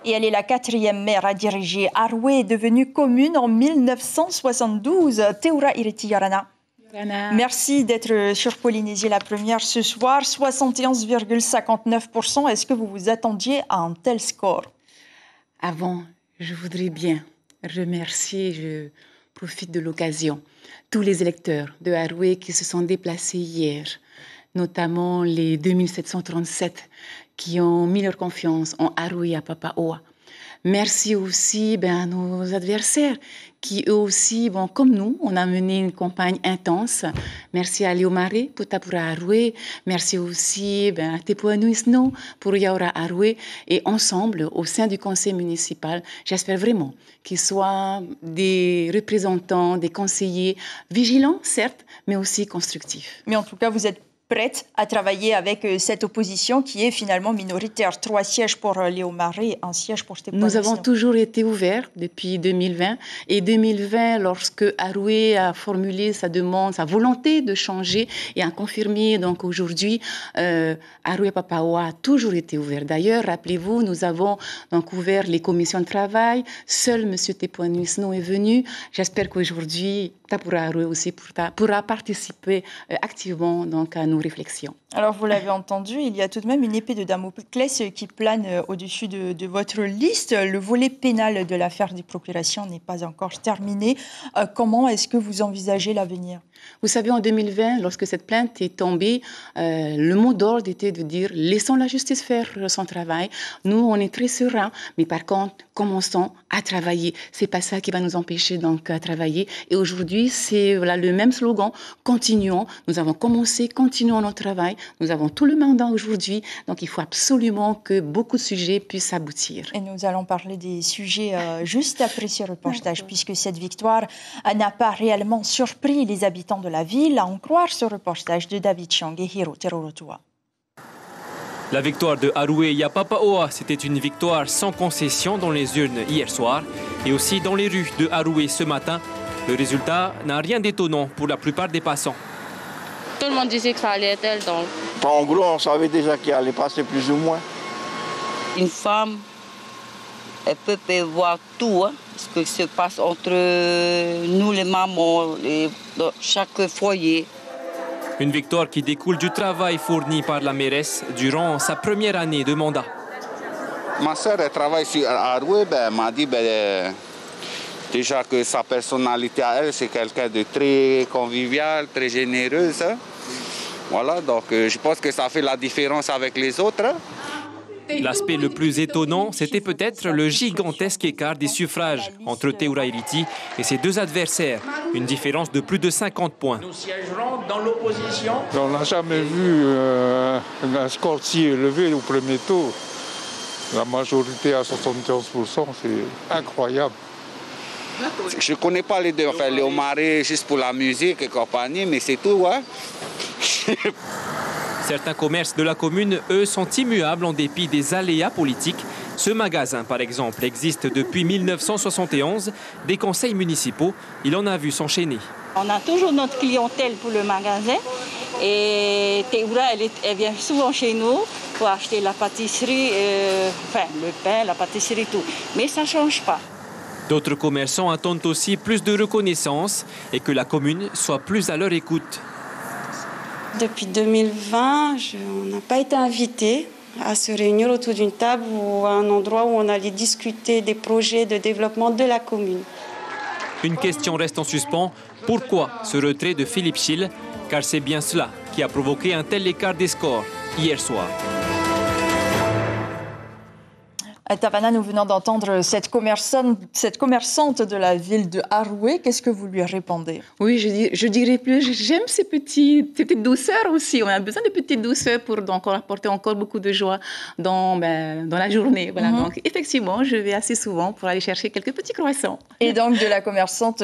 Et elle est la 4e maire à diriger. Aroué est devenue commune en 1972. Teura Iriti-Yarana. Merci d'être sur Polynésie la première ce soir. 71,59%. Est-ce que vous vous attendiez à un tel score? Avant, je voudrais bien remercier, je profite de l'occasion, tous les électeurs de Aroué qui se sont déplacés hier, notamment les 2737 qui ont mis leur confiance en Aroué à Papaoa. Merci aussi à nos adversaires qui, eux aussi, comme nous, on a mené une campagne intense. Merci à Léo Maré pour Tapura Aroué. Merci aussi à Tepuanuisno pour Yaura Aroué. Et ensemble, au sein du conseil municipal, j'espère vraiment qu'ils soient des représentants, des conseillers vigilants, certes, mais aussi constructifs. Mais en tout cas, vous êtes prête à travailler avec cette opposition qui est finalement minoritaire. 3 sièges pour Léo Maré, 1 siège pour Tepuanuisno. Nous avons toujours été ouverts depuis 2020. Et 2020, lorsque Aroué a formulé sa demande, sa volonté de changer et a confirmé donc aujourd'hui, Aroué Papaoa a toujours été ouvert. D'ailleurs, rappelez-vous, nous avons donc ouvert les commissions de travail. Seul M. Tepuanuisno est venu. J'espère qu'aujourd'hui, Tapura Aroué aussi pourra participer activement donc à nos réflexions. Alors, vous l'avez entendu, il y a tout de même une épée de Damoclès qui plane au-dessus de votre liste. Le volet pénal de l'affaire des procurations n'est pas encore terminé. Comment est-ce que vous envisagez l'avenir? Vous savez, en 2020, lorsque cette plainte est tombée, le mot d'ordre était de dire « laissons la justice faire son travail ». Nous, on est très sereins, mais par contre, commençons à travailler. C'est pas ça qui va nous empêcher donc à travailler. Et aujourd'hui, c'est le même slogan, continuons. Nous avons commencé, continuons notre travail. Nous avons tout le mandat aujourd'hui, donc il faut absolument que beaucoup de sujets puissent aboutir. Et nous allons parler des sujets juste après ce reportage, puisque cette victoire n'a pas réellement surpris les habitants de la ville, à en croire ce reportage de David Chang et Hiro Terorotua. La victoire de Aroué à Papaoa, c'était une victoire sans concession dans les urnes hier soir et aussi dans les rues de Aroué ce matin. Le résultat n'a rien d'étonnant pour la plupart des passants. Tout le monde disait que ça allait être elle, donc. En gros, on savait déjà qu'il allait passer plus ou moins. Une femme, elle peut prévoir tout, ce qui se passe entre nous, les mamans, dans chaque foyer. Une victoire qui découle du travail fourni par la mairesse durant sa première année de mandat. Ma sœur, elle travaille à Aroué, elle m'a dit déjà que sa personnalité à elle, c'est quelqu'un de très convivial, très généreuse. Voilà, donc je pense que ça fait la différence avec les autres. L'aspect le plus étonnant, c'était peut-être le gigantesque écart des suffrages entre Teura Iriti et ses deux adversaires. Une différence de plus de 50 points. Nous siégerons dans l'opposition. On n'a jamais vu un score si élevé au premier tour. La majorité à 71%, c'est incroyable. Je ne connais pas les deux, enfin Léo Maré juste pour la musique et compagnie, mais c'est tout, ouais. Certains commerces de la commune, eux, sont immuables en dépit des aléas politiques. Ce magasin, par exemple, existe depuis 1971. Des conseils municipaux, il en a vu s'enchaîner. On a toujours notre clientèle pour le magasin. Et Teura, elle vient souvent chez nous pour acheter la pâtisserie, le pain, la pâtisserie, tout. Mais ça ne change pas. D'autres commerçants attendent aussi plus de reconnaissance et que la commune soit plus à leur écoute. Depuis 2020, on n'a pas été invités à se réunir autour d'une table ou à un endroit où on allait discuter des projets de développement de la commune. Une question reste en suspens. Pourquoi ce retrait de Philippe Schill? Car c'est bien cela qui a provoqué un tel écart des scores hier soir. À Tavana, nous venons d'entendre cette commerçante de la ville de Aroué. Qu'est-ce que vous lui répondez? Oui, je dirais plus, j'aime ces petites douceurs aussi. On a besoin de petites douceurs pour donc apporter encore beaucoup de joie dans la journée. Voilà. Donc, effectivement, je vais assez souvent pour aller chercher quelques petits croissants. Et donc, de la commerçante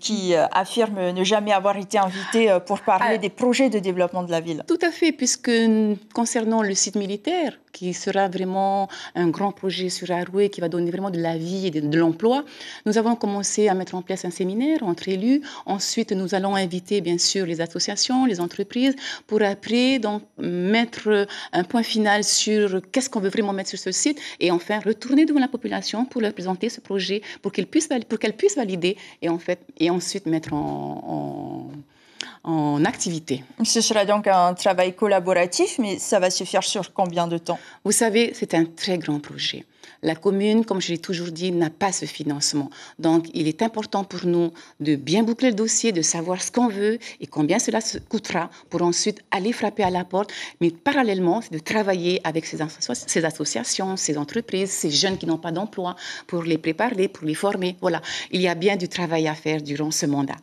qui affirme ne jamais avoir été invitée pour parler des projets de développement de la ville. Tout à fait, puisque concernant le site militaire, qui sera vraiment un grand projet projet sur Aroué qui va donner vraiment de la vie et de l'emploi, nous avons commencé à mettre en place un séminaire entre élus. Ensuite, nous allons inviter bien sûr les associations, les entreprises pour après donc mettre un point final sur qu'est-ce qu'on veut vraiment mettre sur ce site et enfin retourner devant la population pour leur présenter ce projet pour qu'elle puisse valider et ensuite mettre en activité. Ce sera donc un travail collaboratif, mais ça va se faire sur combien de temps? Vous savez, c'est un très grand projet. La commune, comme je l'ai toujours dit, n'a pas ce financement. Donc, il est important pour nous de bien boucler le dossier, de savoir ce qu'on veut et combien cela coûtera pour ensuite aller frapper à la porte. Mais parallèlement, c'est de travailler avec ces associations, ces entreprises, ces jeunes qui n'ont pas d'emploi pour les préparer, pour les former. Voilà, il y a bien du travail à faire durant ce mandat.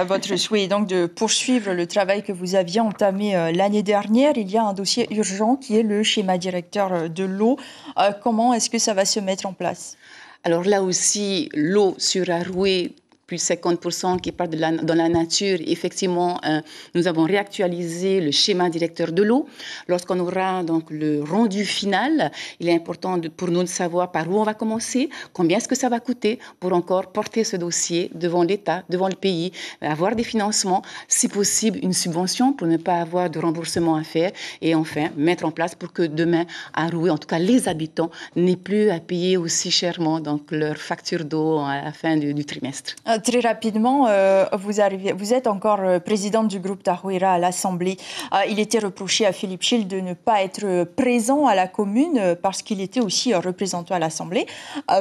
Votre souhait est donc de poursuivre le travail que vous aviez entamé l'année dernière. Il y a un dossier urgent qui est le schéma directeur de l'eau. Comment est-ce que ça va se mettre en place? Alors là aussi, l'eau sur Aroué, plus 50% qui part dans la nature. Effectivement, nous avons réactualisé le schéma directeur de l'eau. Lorsqu'on aura donc le rendu final, il est important pour nous de savoir par où on va commencer, combien est-ce que ça va coûter pour encore porter ce dossier devant l'État, devant le pays, avoir des financements, si possible une subvention pour ne pas avoir de remboursement à faire et enfin mettre en place pour que demain, à Aroué, en tout cas les habitants, n'aient plus à payer aussi chèrement donc, leur facture d'eau à la fin du trimestre. Très rapidement, vous êtes encore présidente du groupe Tarouira à l'Assemblée. Il était reproché à Philippe Chil de ne pas être présent à la commune parce qu'il était aussi représentant à l'Assemblée.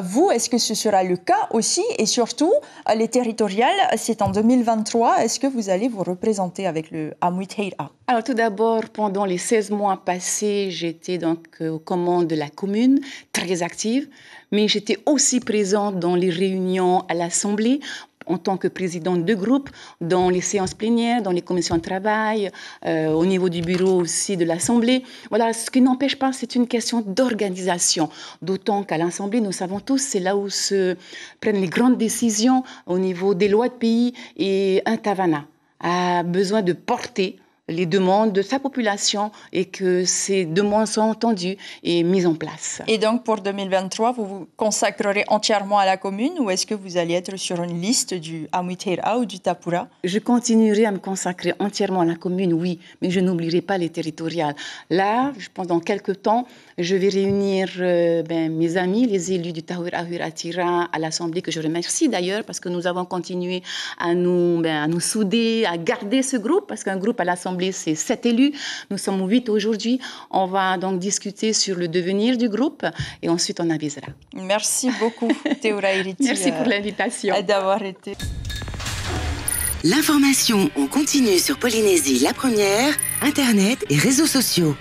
Vous, est-ce que ce sera le cas aussi? Et surtout, les territoriales, c'est en 2023. Est-ce que vous allez vous représenter avec le Amouiteira? Alors tout d'abord, pendant les 16 mois passés, j'étais donc aux commandes de la commune, très active, mais j'étais aussi présente dans les réunions à l'Assemblée en tant que présidente de groupe, dans les séances plénières, dans les commissions de travail, au niveau du bureau aussi de l'Assemblée. Voilà, ce qui n'empêche pas, c'est une question d'organisation. D'autant qu'à l'Assemblée, nous savons tous, c'est là où se prennent les grandes décisions au niveau des lois de pays et un Tavana a besoin de porter les demandes de sa population et que ces demandes sont entendues et mises en place. Et donc pour 2023, vous vous consacrerez entièrement à la commune ou est-ce que vous allez être sur une liste du Amouiteira ou du Tapura? Je continuerai à me consacrer entièrement à la commune, oui, mais je n'oublierai pas les territoriales. Là, pendant quelques temps, je vais réunir mes amis, les élus du Taouira Huratira à l'Assemblée, que je remercie d'ailleurs parce que nous avons continué à nous souder, à garder ce groupe, parce qu'un groupe à l'Assemblée, c'est 7 élus. Nous sommes 8 aujourd'hui. On va donc discuter sur le devenir du groupe et ensuite on avisera. Merci beaucoup, Théoura Iriti. Merci pour l'invitation. D'avoir été. L'information en continu sur Polynésie la première, Internet et réseaux sociaux.